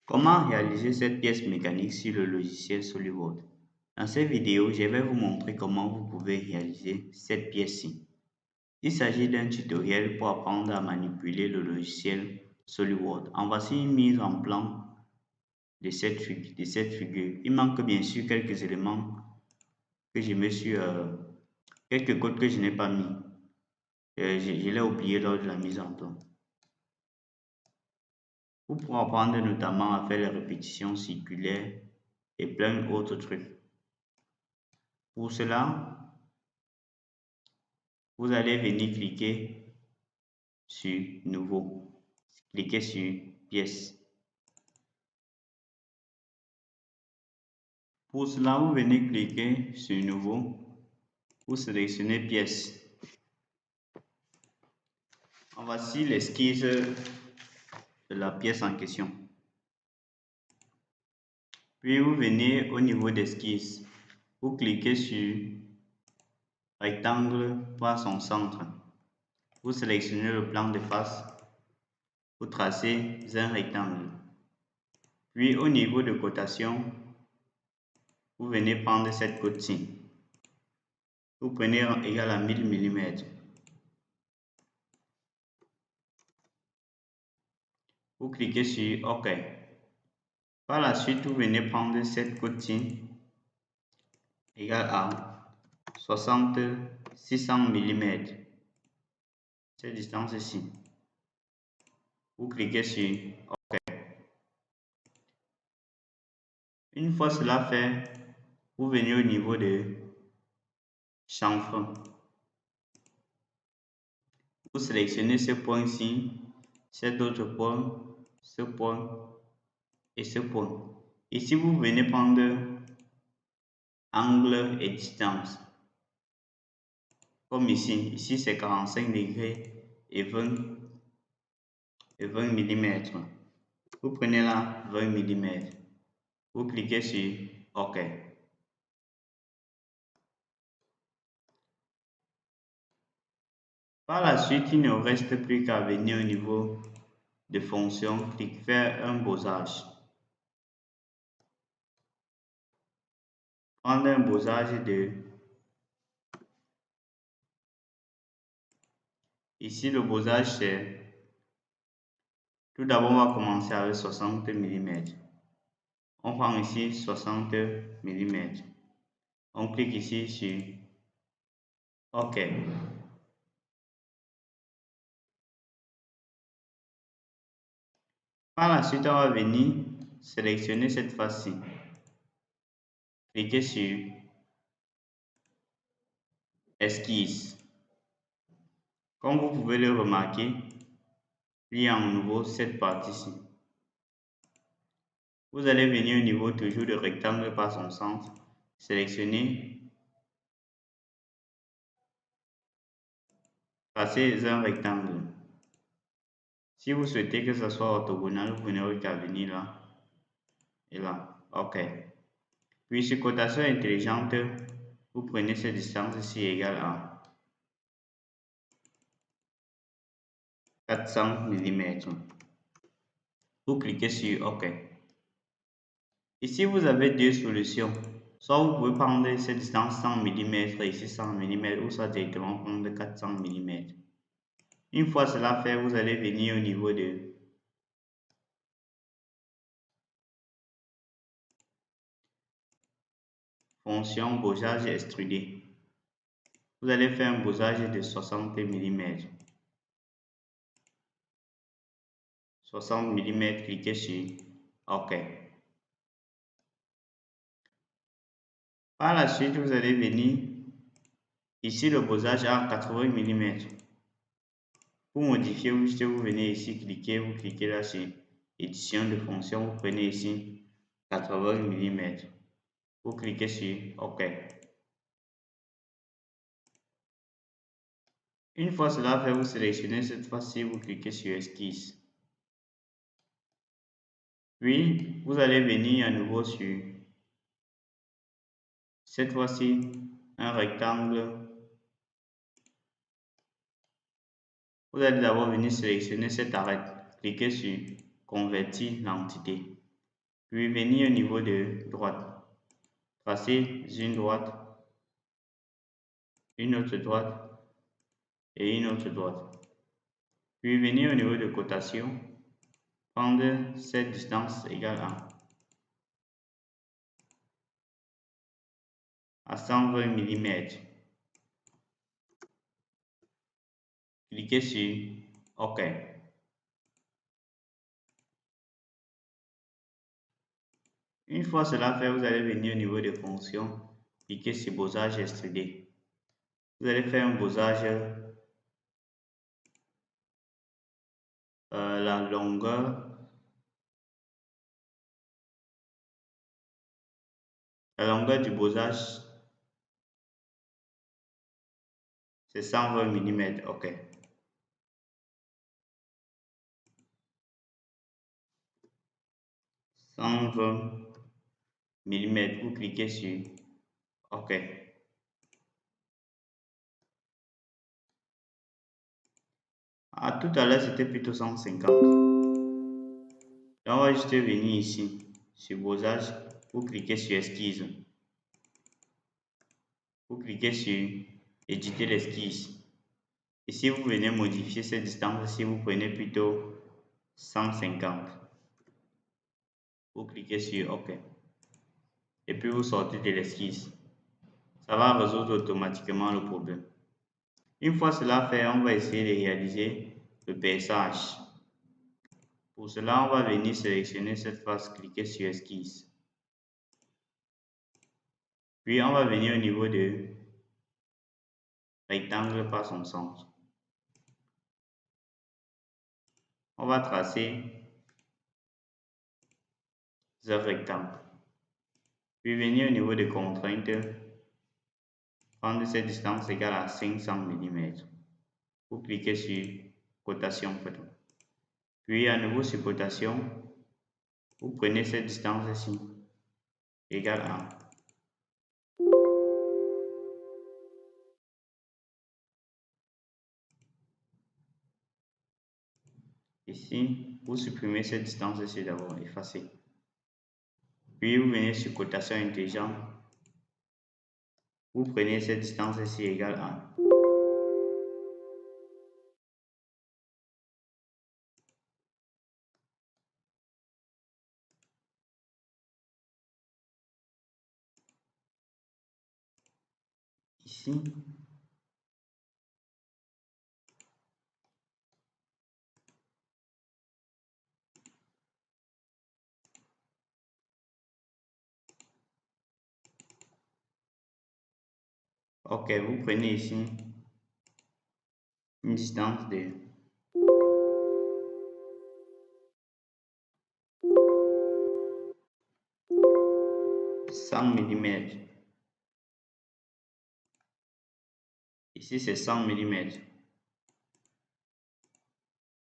Comment réaliser cette pièce mécanique sur le logiciel SolidWorks? Dans cette vidéo, je vais vous montrer comment vous pouvez réaliser cette pièce-ci. Il s'agit d'un tutoriel pour apprendre à manipuler le logiciel SolidWorks. En voici une mise en plan de cette figure. Il manque bien sûr quelques éléments que je me suis... quelques codes que je n'ai pas mis. Je l'ai oublié lors de la mise en plan. Vous pourrez apprendre notamment à faire les répétitions circulaires et plein d'autres trucs. Pour cela, vous allez venir cliquer sur Nouveau. Cliquez sur Pièce. Pour cela, vous venez cliquer sur Nouveau. Vous sélectionnez Pièce. Voici l'esquisse de la pièce en question. Puis vous venez au niveau d'esquisse. Vous cliquez sur Rectangle par son centre. Vous sélectionnez le plan de face. Vous tracez un rectangle. Puis au niveau de cotation, vous venez prendre cette cote-ci. Vous prenez égal à 1000 mm. Vous cliquez sur OK. Par la suite, vous venez prendre cette cote-ci égale à 600 mm. Cette distance ici. Vous cliquez sur OK. Une fois cela fait, vous venez au niveau de chanfre. Vous sélectionnez ce point-ci, cet autre point, ce point et ce point. Ici, vous venez prendre angle et distance. Comme ici. Ici, c'est 45 degrés et 20 mm. Vous prenez là 20 mm. Vous cliquez sur OK. Par la suite, il ne reste plus qu'à venir au niveau de fonction, faire un besace. Prendre un besace de... Ici, le besace, c'est... Tout d'abord, on va commencer avec 60 mm. On prend ici 60 mm. On clique ici sur OK. Par la suite, on va venir sélectionner cette face-ci. Cliquez sur Esquisse. Comme vous pouvez le remarquer, il y a en nouveau cette partie-ci. Vous allez venir au niveau toujours de rectangle par son centre. Sélectionnez. Tracez un rectangle. Si vous souhaitez que ce soit orthogonal, vous venez qu'à venir là et là. OK. Puis sur cotation intelligente, vous prenez cette distance ici égale à 400 mm. Vous cliquez sur OK. Ici, vous avez deux solutions. Soit vous pouvez prendre cette distance 100 mm ici 100 mm ou soit directement prendre 400 mm. Une fois cela fait, vous allez venir au niveau de fonction besace extrudé. Vous allez faire un besace de 60 mm. 60 mm, cliquez sur OK. Par la suite, vous allez venir ici le besace à 80 mm. Pour modifier, vous venez ici, vous cliquez là sur édition de fonction, vous prenez ici 80 mm. Vous cliquez sur OK. Une fois cela fait, vous sélectionnez cette fois-ci, vous cliquez sur Esquisse. Puis, vous allez venir à nouveau sur cette fois-ci un rectangle. Vous allez d'abord venir sélectionner cette arête. Cliquez sur Convertir l'entité. Puis venir au niveau de droite. Tracez une droite, une autre droite et une autre droite. Puis venir au niveau de cotation, prendre cette distance égale à 120 mm. Cliquez sur OK. Une fois cela fait, vous allez venir au niveau de fonction, cliquez sur Beaux-Arts extrudé. Vous allez faire un besace, la longueur du besace, c'est 120 mm. OK. 120 mm, vous cliquez sur OK. Tout à l'heure, c'était plutôt 150. Donc, on va juste venir ici, sur Beaux-Arts, vous cliquez sur Esquisse. Vous cliquez sur Éditer l'esquisse. Ici, vous venez modifier cette distance si vous prenez plutôt 150. Vous cliquez sur OK. Et puis, vous sortez de l'esquisse. Ça va résoudre automatiquement le problème. Une fois cela fait, on va essayer de réaliser le paysage. Pour cela, on va venir sélectionner cette face, cliquer sur Esquisse. Puis, on va venir au niveau de rectangle par son centre. On va tracer un rectangle. Puis, venir au niveau de contraintes, prendre cette distance égale à 500 mm. Vous cliquez sur cotation. Puis, à nouveau sur cotation, vous prenez cette distance ici, égale à ici, vous supprimez cette distance ici d'abord, effacez. Puis vous venez sur cotation intelligente. Vous prenez cette distance ici égale à ici. OK, vous prenez ici une distance de 100 mm. Ici, c'est 100 mm.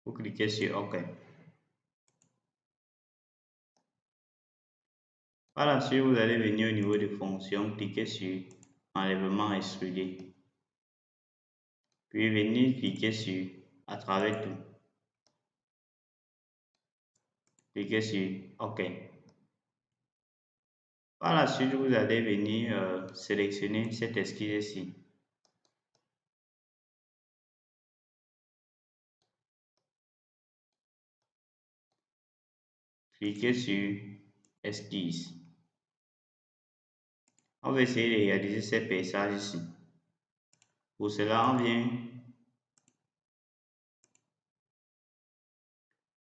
Vous cliquez sur OK. Par la suite, vous allez venir au niveau de fonction, cliquer sur enlèvement extrudé. Puis venir cliquer sur à travers tout. Cliquez sur OK. Par la suite, vous allez venir sélectionner cette esquisse ici. Cliquez sur esquisse. On va essayer de réaliser ces paysages ici. Pour cela, on vient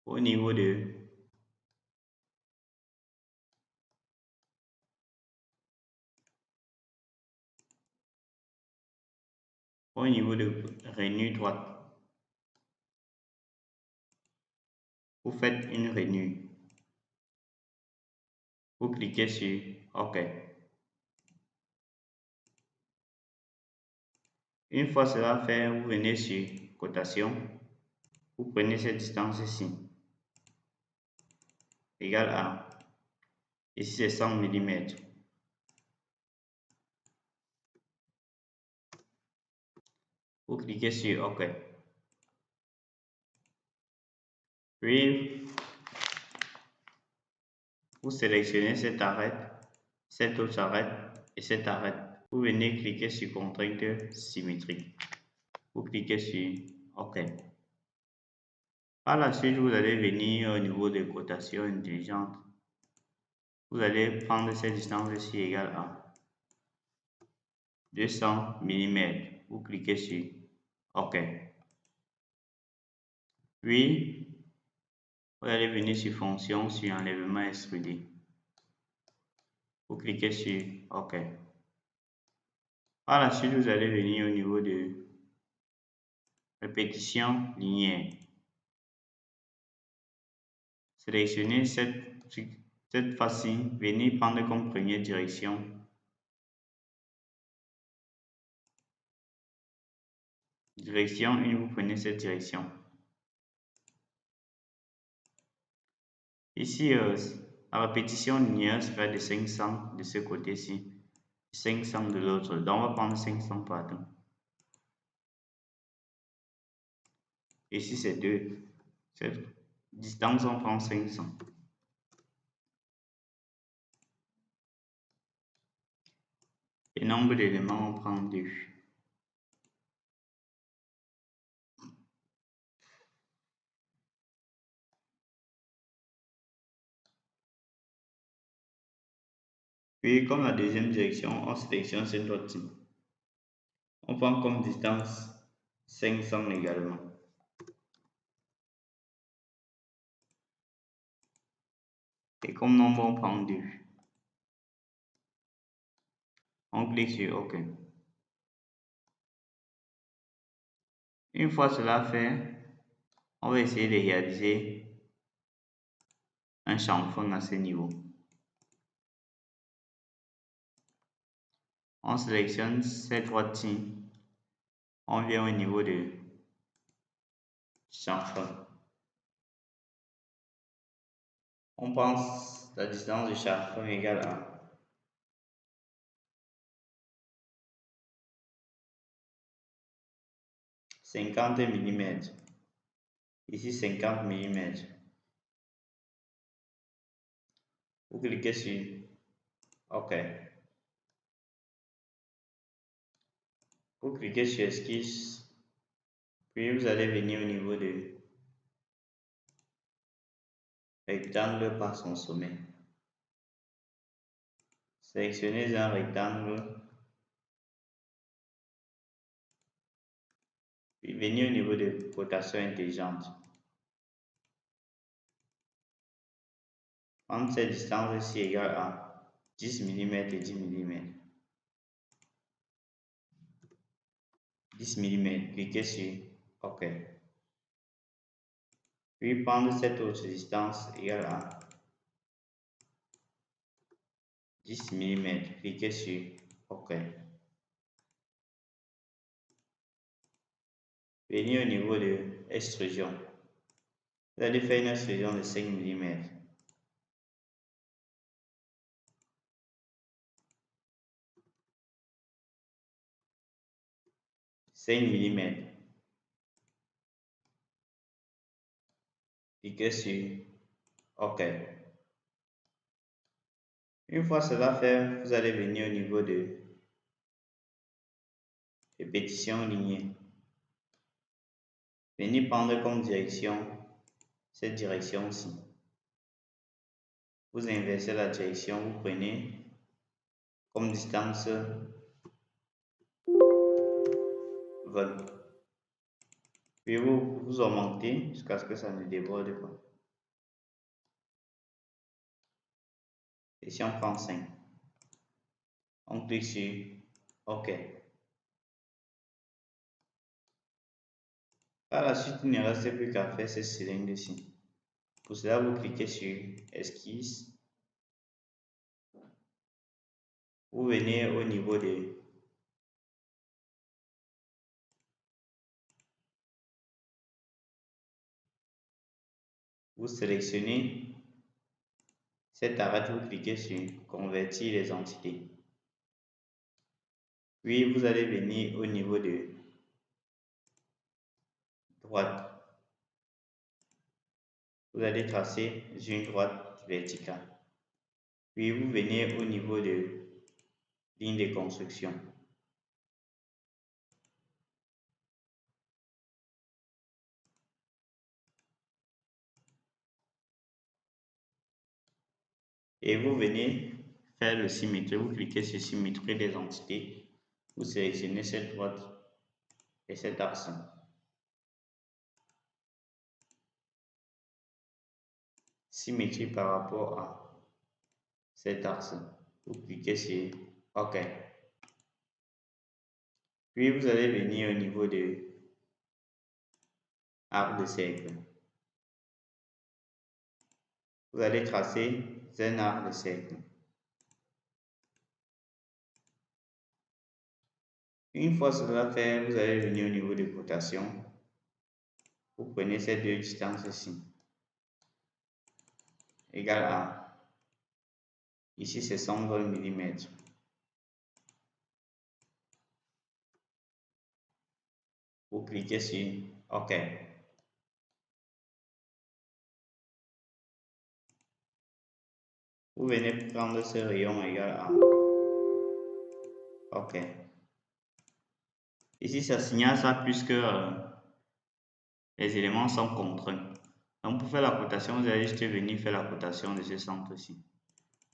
au niveau de rainure droite. Vous faites une rainure. Vous cliquez sur OK. Une fois cela fait, vous venez sur cotation. Vous prenez cette distance ici, égale à, ici c'est 100 mm. Vous cliquez sur OK. Puis, Vous sélectionnez cette arête, cette autre arête et cette arête. Vous venez cliquer sur contrainte symétrique. Vous cliquez sur OK. Par la suite, vous allez venir au niveau des cotations intelligentes. Vous allez prendre cette distance-ci égale à 200 mm. Vous cliquez sur OK. Puis, vous allez venir sur fonction, sur enlèvement extrudé. Vous cliquez sur OK. Par la suite, vous allez venir au niveau de répétition linéaire. Sélectionnez cette face-ci, venez prendre comme première direction direction 1, vous prenez cette direction. Ici, la répétition linéaire sera de 500 de ce côté-ci, 500 de l'autre. Donc, on va prendre 500 partout. Ici, c'est 2. Cette distance, on prend 500. Le nombre d'éléments, on prend 2. Puis, comme la deuxième direction, on sélectionne cette droite-ci. On prend comme distance 500 également. Et comme nombre, on prend 2. On clique sur OK. Une fois cela fait, on va essayer de réaliser un chamfre à ce niveau. On sélectionne cette droite-ci. On vient au niveau de chamfre. On pense la distance du chamfre égale à 50 mm. Ici 50 mm. Vous cliquez sur OK. Vous cliquez sur esquisse. Puis vous allez venir au niveau de rectangle par son sommet. Sélectionnez un rectangle. Puis venez au niveau de cotation intelligente. Prendre cette distance ici égale à 10 mm et 10 mm. 10 mm, cliquez sur OK. Puis prendre cette autre distance égale à 10 mm, cliquez sur OK. Venez au niveau de extrusion. Vous allez faire une extrusion de 5 mm. Cliquez sur OK. Une fois cela fait, vous allez venir au niveau de répétition linéaire. Venez prendre comme direction cette direction-ci. Vous inversez la direction, vous prenez comme distance 20. Puis vous augmentez jusqu'à ce que ça ne déborde pas. Et si on prend 5, on clique sur OK. Par la suite, il ne reste plus qu'à faire ce cylindre-ci. Pour cela, vous cliquez sur esquisse. Vous venez au niveau de vous sélectionnez cette arête, vous cliquez sur convertir les entités. Puis vous allez venir au niveau de droite. Vous allez tracer une droite verticale. Puis vous venez au niveau de ligne de construction. Et vous venez faire le symétrie. Vous cliquez sur symétrie des entités. Vous sélectionnez cette droite et cet axe. Symétrie par rapport à cet axe. Vous cliquez sur OK. Puis vous allez venir au niveau de arc de cercle. Vous allez tracer un arc de cercle. Une fois cela fait, vous allez venir au niveau de cotation. Vous prenez ces deux distances ici. Égal à, ici c'est 120 mm. Vous cliquez sur OK. Vous venez prendre ce rayon égal à OK. Ici, ça signale ça puisque les éléments sont contraints. Donc, pour faire la cotation, vous allez juste venir faire la cotation de ce centre-ci.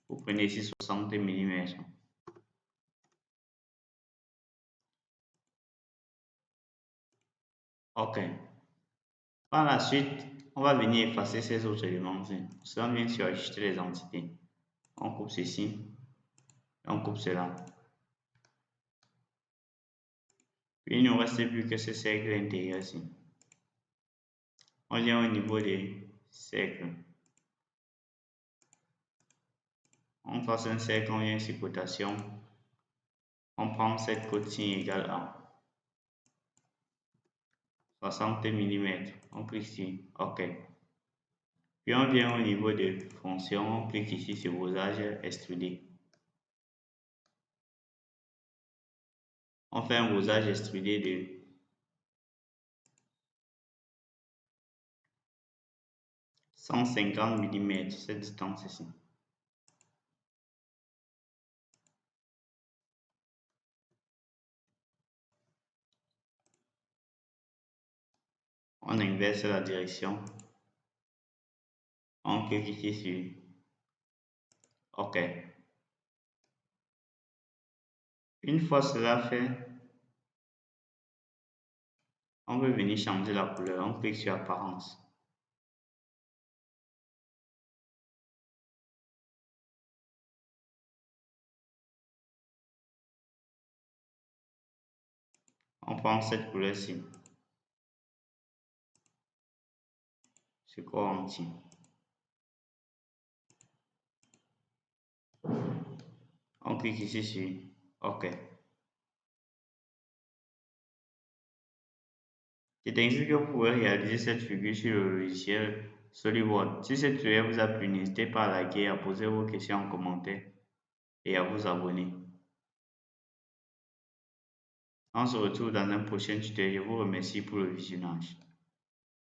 Vous prenez ici 60 mm. OK. Par la suite, on va venir effacer ces autres éléments-ci. On vient sur ajuster les entités. On coupe ceci. On coupe cela. Puis il ne nous reste plus que ce cercle intérieur ici. On vient au niveau des cercles. On trace un cercle, on vient sur cotation. On prend cette côte-ci égale à 60 mm. On clique sur OK. Puis on vient au niveau de fonction, on clique ici sur Beau-Âge extrudé. On fait un beau-âge extrudé de 150 mm, cette distance ici. On inverse la direction. On clique ici sur OK. Une fois cela fait, on peut venir changer la couleur. On clique sur Apparence. On prend cette couleur-ci. C'est quoi entier. On clique ici sur OK. C'est ainsi que vous pouvez réaliser cette figure sur le logiciel SolidWorks. Si cette tutoriel vous a plu, n'hésitez pas à liker, à poser vos questions en commentaire et à vous abonner. On se retrouve dans un prochain tutoriel. Je vous remercie pour le visionnage.